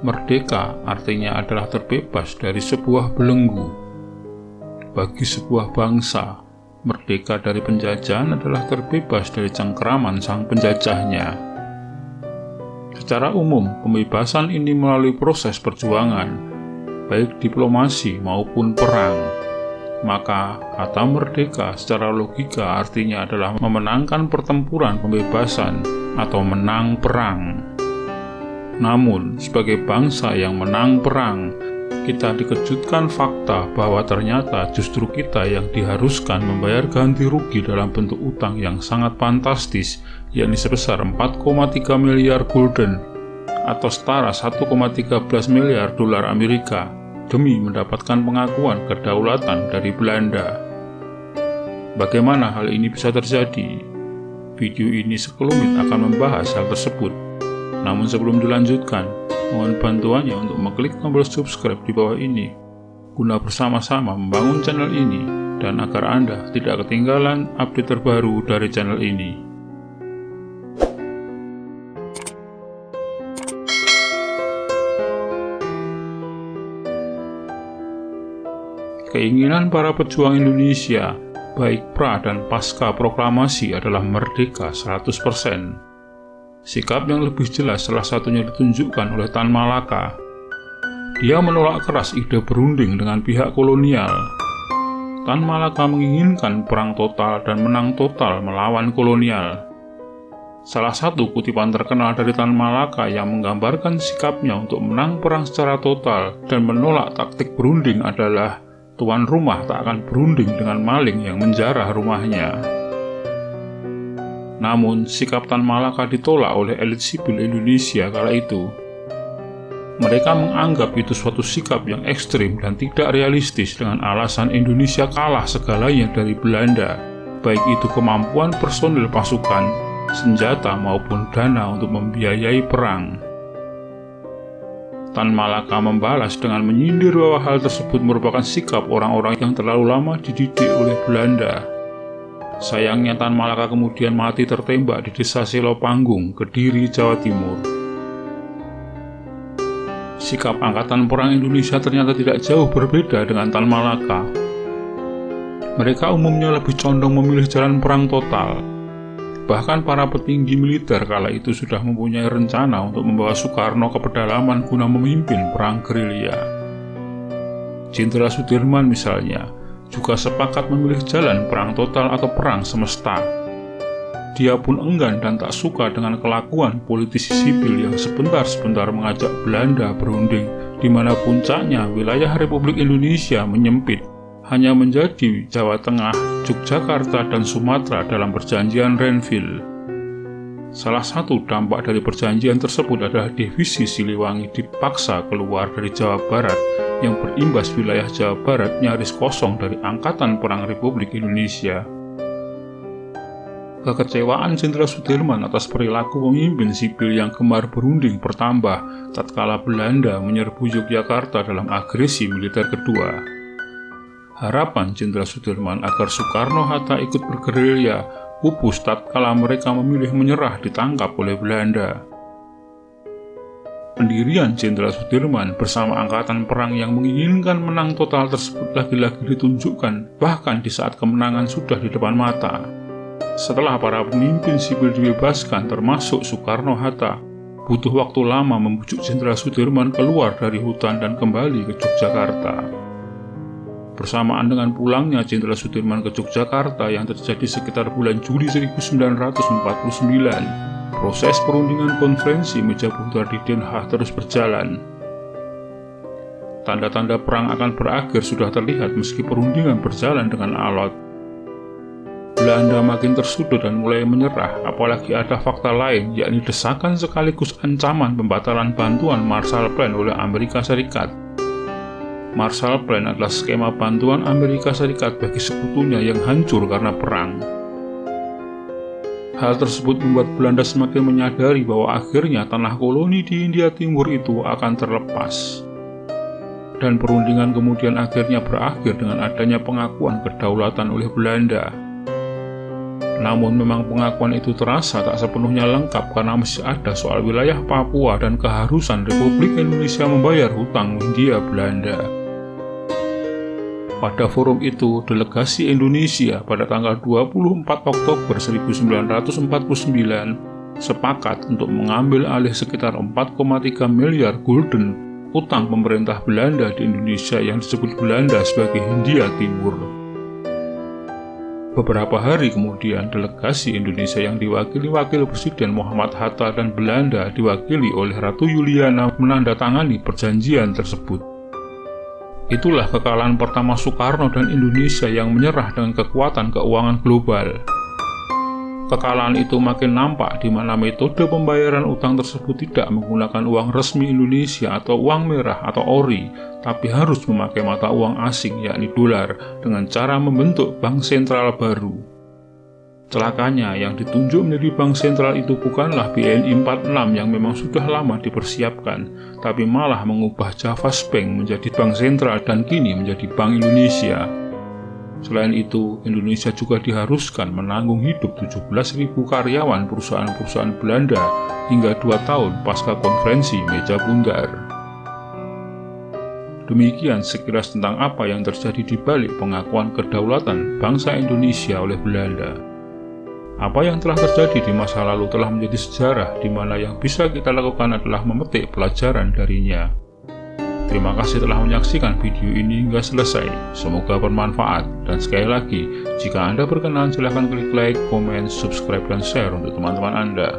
Merdeka artinya adalah terbebas dari sebuah belenggu. Bagi sebuah bangsa, merdeka dari penjajahan adalah terbebas dari cengkeraman sang penjajahnya. Secara umum, pembebasan ini melalui proses perjuangan, baik diplomasi maupun perang. Maka, kata merdeka secara logika artinya adalah memenangkan pertempuran pembebasan atau menang perang. Namun, sebagai bangsa yang menang perang, kita dikejutkan fakta bahwa ternyata justru kita yang diharuskan membayar ganti rugi dalam bentuk utang yang sangat fantastis, yakni sebesar 4,3 miliar gulden atau setara 1,13 miliar dolar Amerika demi mendapatkan pengakuan kedaulatan dari Belanda. Bagaimana hal ini bisa terjadi? Video ini sekelumit akan membahas hal tersebut. Namun sebelum dilanjutkan, mohon bantuannya untuk mengklik tombol subscribe di bawah ini, guna bersama-sama membangun channel ini, dan agar Anda tidak ketinggalan update terbaru dari channel ini. Keinginan para pejuang Indonesia, baik pra dan pasca proklamasi adalah merdeka 100%. Sikap yang lebih jelas salah satunya ditunjukkan oleh Tan Malaka. Dia menolak keras ide berunding dengan pihak kolonial. Tan Malaka menginginkan perang total dan menang total melawan kolonial. Salah satu kutipan terkenal dari Tan Malaka yang menggambarkan sikapnya untuk menang perang secara total dan menolak taktik berunding adalah tuan rumah tak akan berunding dengan maling yang menjarah rumahnya. Namun, sikap Tan Malaka ditolak oleh elit sipil Indonesia kala itu. Mereka menganggap itu suatu sikap yang ekstrim dan tidak realistis dengan alasan Indonesia kalah segalanya dari Belanda, baik itu kemampuan personil pasukan, senjata maupun dana untuk membiayai perang. Tan Malaka membalas dengan menyindir bahwa hal tersebut merupakan sikap orang-orang yang terlalu lama dididik oleh Belanda. Sayangnya Tan Malaka kemudian mati tertembak di desa Selopanggung, Kediri, Jawa Timur. Sikap Angkatan Perang Indonesia ternyata tidak jauh berbeda dengan Tan Malaka. Mereka umumnya lebih condong memilih jalan perang total. Bahkan para petinggi militer kala itu sudah mempunyai rencana untuk membawa Soekarno ke pedalaman guna memimpin perang gerilya. Jenderal Sudirman misalnya juga sepakat memilih jalan perang total atau perang semesta. Dia pun enggan dan tak suka dengan kelakuan politisi sipil yang sebentar-sebentar mengajak Belanda berunding, di mana puncaknya wilayah Republik Indonesia menyempit, hanya menjadi Jawa Tengah, Yogyakarta, dan Sumatera dalam perjanjian Renville. Salah satu dampak dari perjanjian tersebut adalah divisi Siliwangi dipaksa keluar dari Jawa Barat, yang berimbas wilayah Jawa Barat nyaris kosong dari Angkatan Perang Republik Indonesia. Kekecewaan Jenderal Sudirman atas perilaku pemimpin sipil yang gemar berunding bertambah tatkala Belanda menyerbu Yogyakarta dalam agresi militer kedua. Harapan Jenderal Sudirman agar Soekarno-Hatta ikut bergerilya pupus tatkala mereka memilih menyerah ditangkap oleh Belanda. Pendirian Jenderal Sudirman bersama angkatan perang yang menginginkan menang total tersebut lagi-lagi ditunjukkan bahkan di saat kemenangan sudah di depan mata. Setelah para pemimpin sipil dibebaskan termasuk Soekarno-Hatta, butuh waktu lama membujuk Jenderal Sudirman keluar dari hutan dan kembali ke Yogyakarta. Bersamaan dengan pulangnya Jenderal Sudirman ke Yogyakarta yang terjadi sekitar bulan Juli 1949, proses perundingan konferensi meja putih di Den Haag terus berjalan. Tanda-tanda perang akan berakhir sudah terlihat meski perundingan berjalan dengan alot. Belanda makin tersudut dan mulai menyerah, apalagi ada fakta lain, yakni desakan sekaligus ancaman pembatalan bantuan Marshall Plan oleh Amerika Serikat. Marshall Plan adalah skema bantuan Amerika Serikat bagi sekutunya yang hancur karena perang. Hal tersebut membuat Belanda semakin menyadari bahwa akhirnya tanah koloni di India Timur itu akan terlepas. Dan perundingan kemudian akhirnya berakhir dengan adanya pengakuan kedaulatan oleh Belanda. Namun memang pengakuan itu terasa tak sepenuhnya lengkap karena masih ada soal wilayah Papua dan keharusan Republik Indonesia membayar hutang Hindia Belanda. Pada forum itu, delegasi Indonesia pada tanggal 24 Oktober 1949 sepakat untuk mengambil alih sekitar 4,3 miliar gulden utang pemerintah Belanda di Indonesia yang disebut Belanda sebagai Hindia Timur. Beberapa hari kemudian, delegasi Indonesia yang diwakili Wakil Presiden Muhammad Hatta dan Belanda diwakili oleh Ratu Juliana menandatangani perjanjian tersebut. Itulah kekalahan pertama Soekarno dan Indonesia yang menyerah dengan kekuatan keuangan global. Kekalahan itu makin nampak di mana metode pembayaran utang tersebut tidak menggunakan uang resmi Indonesia atau uang merah atau ori, tapi harus memakai mata uang asing yakni dolar dengan cara membentuk bank sentral baru. Celakanya yang ditunjuk menjadi bank sentral itu bukanlah BNI 46 yang memang sudah lama dipersiapkan, tapi malah mengubah Javas Bank menjadi bank sentral dan kini menjadi Bank Indonesia. Selain itu, Indonesia juga diharuskan menanggung hidup 17.000 karyawan perusahaan-perusahaan Belanda hingga 2 tahun pasca konferensi meja bundar. Demikian sekilas tentang apa yang terjadi di balik pengakuan kedaulatan bangsa Indonesia oleh Belanda. Apa yang telah terjadi di masa lalu telah menjadi sejarah di mana yang bisa kita lakukan adalah memetik pelajaran darinya. Terima kasih telah menyaksikan video ini hingga selesai. Semoga bermanfaat. Dan sekali lagi, jika Anda berkenan silahkan klik like, komen, subscribe, dan share untuk teman-teman Anda.